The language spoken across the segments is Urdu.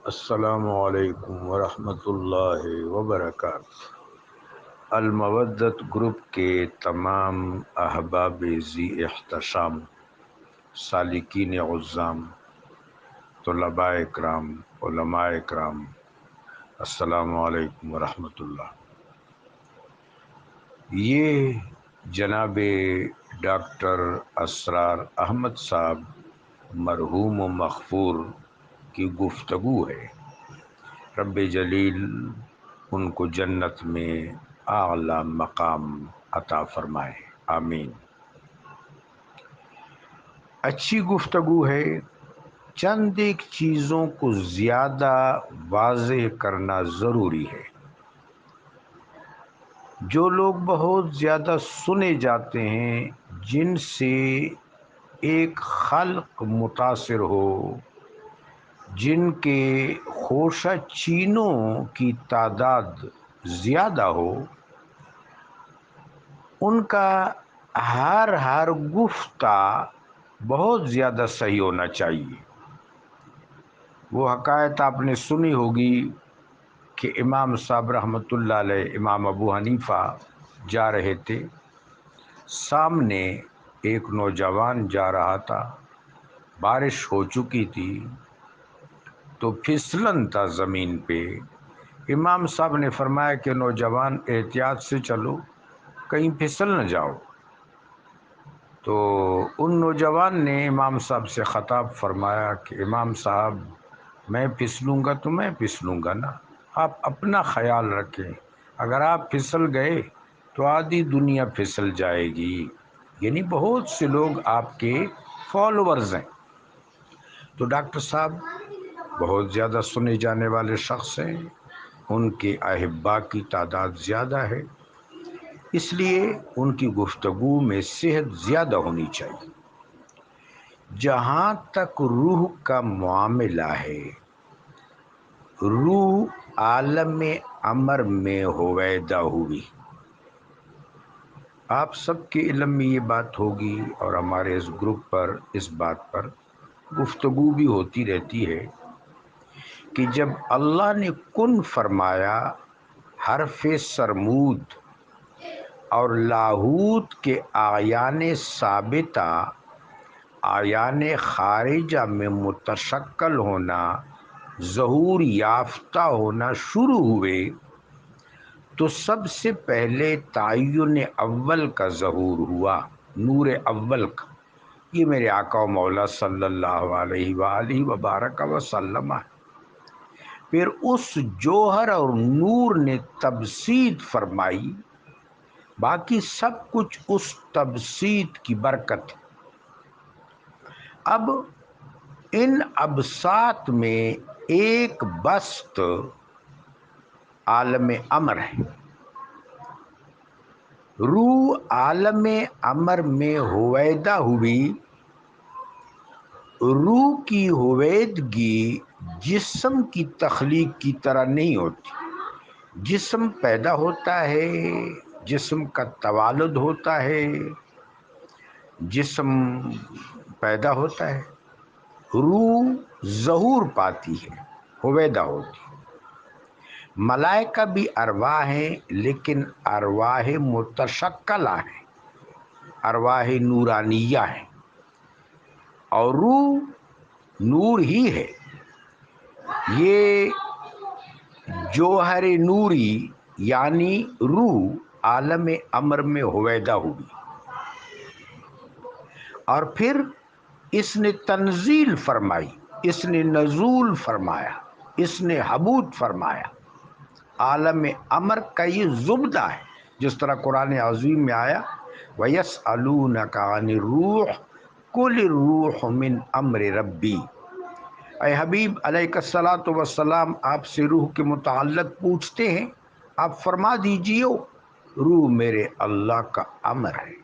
السلام علیکم ورحمۃ اللہ وبرکاتہ۔ المودت گروپ کے تمام احباب ذی احتشام، سالکین عظام، طلباء اکرام، علماء اکرام، السلام علیکم ورحمۃ اللہ۔ یہ جناب ڈاکٹر اسرار احمد صاحب مرحوم و مغفور کی گفتگو ہے۔ رب جلیل ان کو جنت میں اعلی مقام عطا فرمائے، آمین۔ اچھی گفتگو ہے۔ چند ایک چیزوں کو زیادہ واضح کرنا ضروری ہے۔ جو لوگ بہت زیادہ سنے جاتے ہیں، جن سے ایک خلق متاثر ہو، جن کے خوشہ چینوں کی تعداد زیادہ ہو، ان کا ہر گفتہ بہت زیادہ صحیح ہونا چاہیے۔ وہ حکایت آپ نے سنی ہوگی کہ امام صاحب رحمۃ اللہ علیہ، امام ابو حنیفہ جا رہے تھے، سامنے ایک نوجوان جا رہا تھا، بارش ہو چکی تھی تو پھسلن تھا زمین پہ۔ امام صاحب نے فرمایا کہ نوجوان احتیاط سے چلو، کہیں پھسل نہ جاؤ۔ تو ان نوجوان نے امام صاحب سے خطاب فرمایا کہ امام صاحب، میں پھسلوں گا تو میں پھسلوں گا نا، آپ اپنا خیال رکھیں، اگر آپ پھسل گئے تو آدھی دنیا پھسل جائے گی۔ یعنی بہت سے لوگ آپ کے فالوورز ہیں۔ تو ڈاکٹر صاحب بہت زیادہ سنے جانے والے شخص ہیں، ان کے احبا کی تعداد زیادہ ہے، اس لیے ان کی گفتگو میں صحت زیادہ ہونی چاہیے۔ جہاں تک روح کا معاملہ ہے، روح عالم امر میں ہویدا ہوئی۔ آپ سب کے علم میں یہ بات ہوگی، اور ہمارے اس گروپ پر اس بات پر گفتگو بھی ہوتی رہتی ہے کہ جب اللہ نے کن فرمایا، حرف سرمود اور لاہوت کے اعیان ثابتہ، اعیان خارجہ میں متشکل ہونا، ظہور یافتہ ہونا شروع ہوئے، تو سب سے پہلے تعین اول کا ظہور ہوا، نور اول کا۔ یہ میرے آقا و مولا صلی اللہ علیہ وآلہ وبارک وسلم ہے۔ پھر اس جوہر اور نور نے تبسیط فرمائی، باقی سب کچھ اس تبسیط کی برکت ہے۔ اب ان ابساط میں ایک بسط عالم امر ہے۔ روح عالم امر میں ہویدا ہوئی۔ روح کی ہویدگی جسم کی تخلیق کی طرح نہیں ہوتی۔ جسم پیدا ہوتا ہے، جسم کا توالد ہوتا ہے، جسم پیدا ہوتا ہے، روح ظہور پاتی ہے، ہویدا ہوتی ہے۔ ملائکہ بھی ارواح ہیں، لیکن ارواح متشکلہ ہیں، ارواح نورانیہ ہیں، اور روح نور ہی ہے۔ یہ جوہر نوری یعنی روح عالم امر میں ہویدا ہوئی، اور پھر اس نے تنزیل فرمائی، اس نے نزول فرمایا، اس نے حبوط فرمایا۔ عالم امر کا یہ زبدہ ہے، جس طرح قرآن عظیم میں آیا وَيَسْأَلُونَكَ عَنِ الرُّوحِ قُلِ الرُّوحُ مِنْ أَمْرِ رَبِّي۔ اے حبیب علیہ الصلاۃ والسلام، آپ سے روح کے متعلق پوچھتے ہیں، آپ فرما دیجئے روح میرے اللہ کا امر ہے۔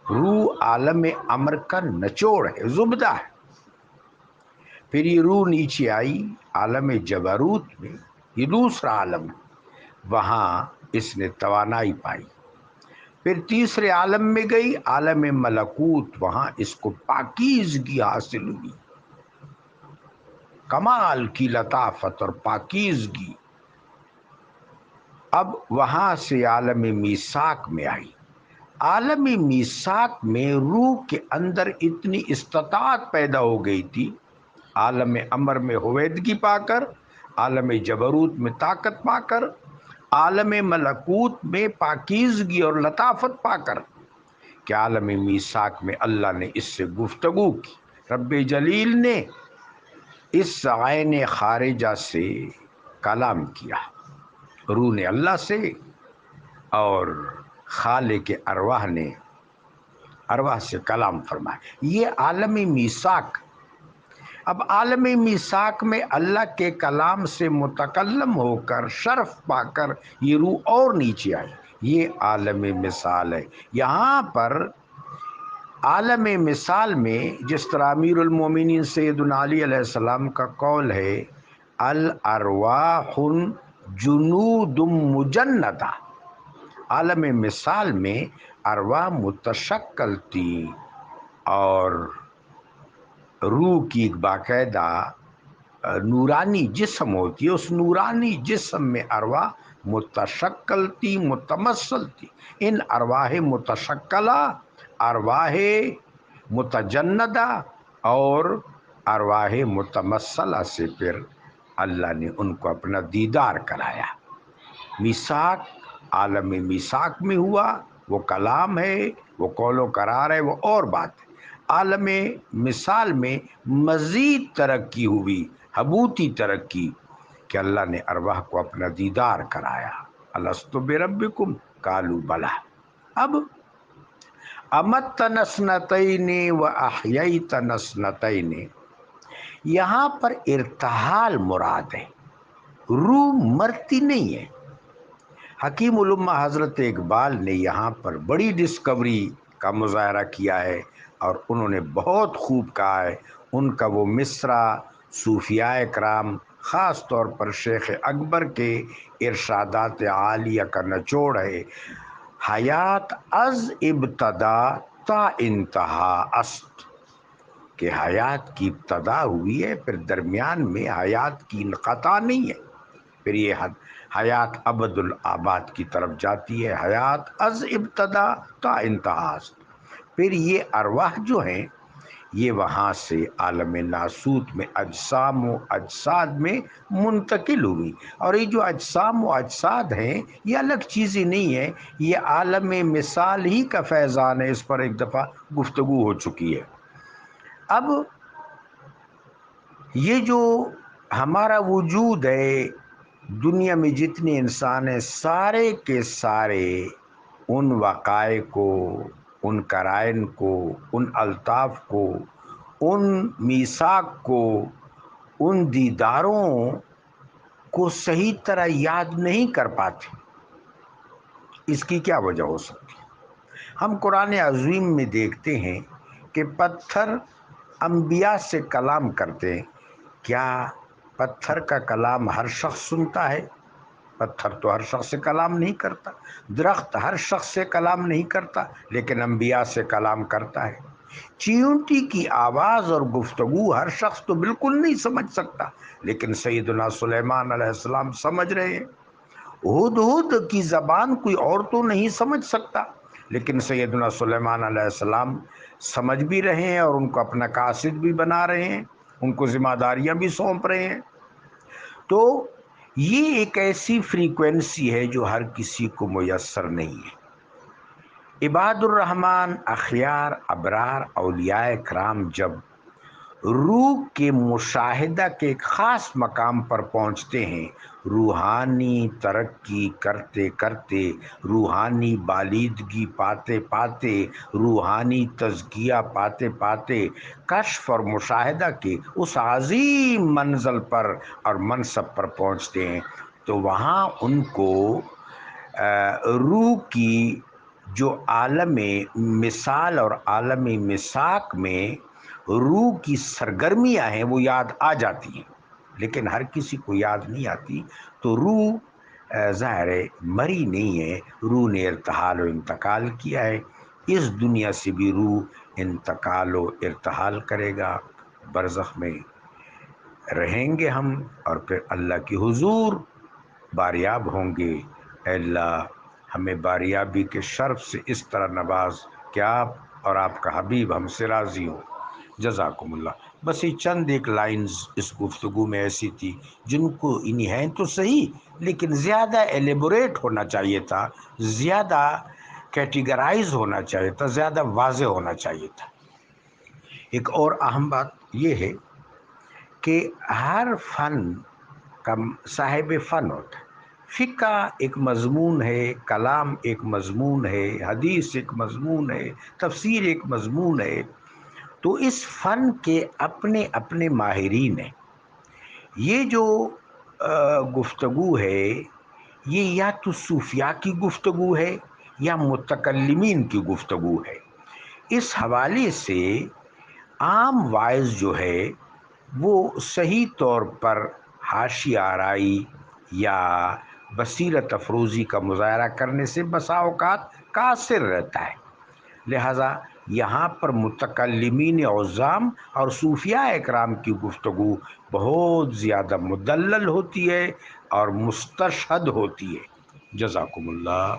روح عالم امر کا نچوڑ ہے، زبدہ ہے۔ پھر یہ روح نیچے آئی عالم جبروت میں، یہ دوسرا عالم ہے، وہاں اس نے توانائی پائی۔ پھر تیسرے عالم میں گئی، عالم ملکوت، وہاں اس کو پاکیزگی حاصل ہوئی۔ کمال کی لطافت اور پاکیزگی اب وہاں سے عالم میثاق میں آئی۔ عالم میثاق میں روح کے اندر اتنی استطاعت پیدا ہو گئی تھی، عالم امر میں ہویدگی پا کر، عالم جبروت میں طاقت پا کر، عالم ملکوت میں پاکیزگی اور لطافت پا کر، کہ عالم میثاق میں اللہ نے اس سے گفتگو کی۔ رب جلیل نے اس عین خارجہ سے کلام کیا، روح نے اللہ سے اور خالق ارواح نے ارواح سے کلام فرمایا۔ یہ عالم میثاق۔ اب عالم میثاق میں اللہ کے کلام سے متکلم ہو کر شرف پا کر یہ روح اور نیچے آئی، یہ عالم مثال ہے۔ یہاں پر عالم مثال میں جس طرح امیر المومنین سیدنا علی علیہ السلام کا قول ہے، الارواح جنود مجندہ، عالم مثال میں ارواح متشکل تھی اور روح کی ایک باقاعدہ نورانی جسم ہوتی ہے، اس نورانی جسم میں ارواح متشکل تھی، متمثل تھی۔ ان ارواح متشکلہ، ارواح متجندہ اور ارواح متمثلہ سے پھر اللہ نے ان کو اپنا دیدار کرایا۔ میثاق عالم میثاق میں ہوا، وہ کلام ہے، وہ قول و قرار ہے، وہ اور بات ہے۔ عالم مثال میں مزید ترقی ہوئی، حبوطی ترقی، کہ اللہ نے ارواح کو اپنا دیدار کرایا۔ الست بربکم قالوا بلی۔ اب امتنا اثنتین و احییتنا اثنتین، یہاں پر ارتحال مراد ہے، روح مرتی نہیں ہے۔ حکیم الامہ حضرت اقبال نے یہاں پر بڑی ڈسکوری کا مظاہرہ کیا ہے اور انہوں نے بہت خوب کہا ہے۔ ان کا وہ مصرع صوفیاء کرام، خاص طور پر شیخ اکبر کے ارشادات عالیہ کا نچوڑ ہے، حیات از ابتدا تا انتہا است، کہ حیات کی ابتدا ہوئی ہے پھر درمیان میں حیات کی انقطاع نہیں ہے، پھر یہ حیات ابد الآباد کی طرف جاتی ہے، حیات از ابتدا تا انتہا است۔ پھر یہ ارواح جو ہیں یہ وہاں سے عالم ناسوت میں اجسام و اجساد میں منتقل ہوئی، اور یہ جو اجسام و اجساد ہیں یہ الگ چیزیں نہیں ہیں، یہ عالم مثال ہی کا فیضان ہے، اس پر ایک دفعہ گفتگو ہو چکی ہے۔ اب یہ جو ہمارا وجود ہے، دنیا میں جتنے انسان ہیں سارے کے سارے ان وقائع کو، ان قرائن کو، ان الطاف کو، ان میثاق کو، ان دیداروں کو صحیح طرح یاد نہیں کر پاتے۔ اس کی کیا وجہ ہو سکتی؟ ہم قرآن عظیم میں دیکھتے ہیں کہ پتھر انبیاء سے کلام کرتے ہیں، کیا پتھر کا کلام ہر شخص سنتا ہے؟ پتھر تو ہر شخص سے کلام نہیں کرتا، درخت ہر شخص سے کلام نہیں کرتا، لیکن انبیاء سے کلام کرتا ہے۔ چیونٹی کی آواز اور گفتگو ہر شخص تو بالکل نہیں سمجھ سکتا، لیکن سیدنا سلیمان علیہ السلام سمجھ رہے ہیں۔ ہدہد کی زبان کوئی اور تو نہیں سمجھ سکتا، لیکن سیدنا سلیمان علیہ السلام سمجھ بھی رہے ہیں اور ان کو اپنا قاصد بھی بنا رہے ہیں، ان کو ذمہ داریاں بھی سونپ رہے ہیں۔ تو یہ ایک ایسی فریکوینسی ہے جو ہر کسی کو میسر نہیں ہے۔ عباد الرحمن، اخیار، ابرار، اولیاء کرام جب روح کے مشاہدہ کے ایک خاص مقام پر پہنچتے ہیں، روحانی ترقی کرتے کرتے، روحانی بالیدگی پاتے پاتے، روحانی تزکیہ پاتے پاتے، کشف اور مشاہدہ کے اس عظیم منزل پر اور منصب پر پہنچتے ہیں، تو وہاں ان کو روح کی جو عالم مثال اور عالم میثاق میں روح کی سرگرمیاں ہیں وہ یاد آ جاتی ہیں، لیکن ہر کسی کو یاد نہیں آتی۔ تو روح ظاہر مری نہیں ہے، روح نے ارتحال و انتقال کیا ہے، اس دنیا سے بھی روح انتقال و ارتحال کرے گا، برزخ میں رہیں گے ہم اور پھر اللہ کی حضور باریاب ہوں گے۔ اے اللہ ہمیں باریابی کے شرف سے اس طرح نواز کہ آپ اور آپ کا حبیب ہم سے راضی ہو۔ جزاکم اللہ۔ بس یہ چند ایک لائنز اس گفتگو میں ایسی تھی جن کو انہیں ہیں تو صحیح، لیکن زیادہ ایلیبوریٹ ہونا چاہیے تھا، زیادہ کیٹیگرائز ہونا چاہیے تھا، زیادہ واضح ہونا چاہیے تھا۔ ایک اور اہم بات یہ ہے کہ ہر فن کا صاحب فن ہوتا ہے۔ فقہ ایک مضمون ہے، کلام ایک مضمون ہے، حدیث ایک مضمون ہے، تفسیر ایک مضمون ہے۔ تو اس فن کے اپنے اپنے ماہرین ہیں۔ یہ جو گفتگو ہے یہ یا تو صوفیاء کی گفتگو ہے یا متکلمین کی گفتگو ہے۔ اس حوالے سے عام وائز جو ہے وہ صحیح طور پر حاشیہ آرائی یا بصیرت افروزی کا مظاہرہ کرنے سے بسا اوقات قاصر رہتا ہے۔ لہذا یہاں پر متکلمین عظام اور صوفیاء اکرام کی گفتگو بہت زیادہ مدلل ہوتی ہے اور مستشہد ہوتی ہے۔ جزاکم اللہ۔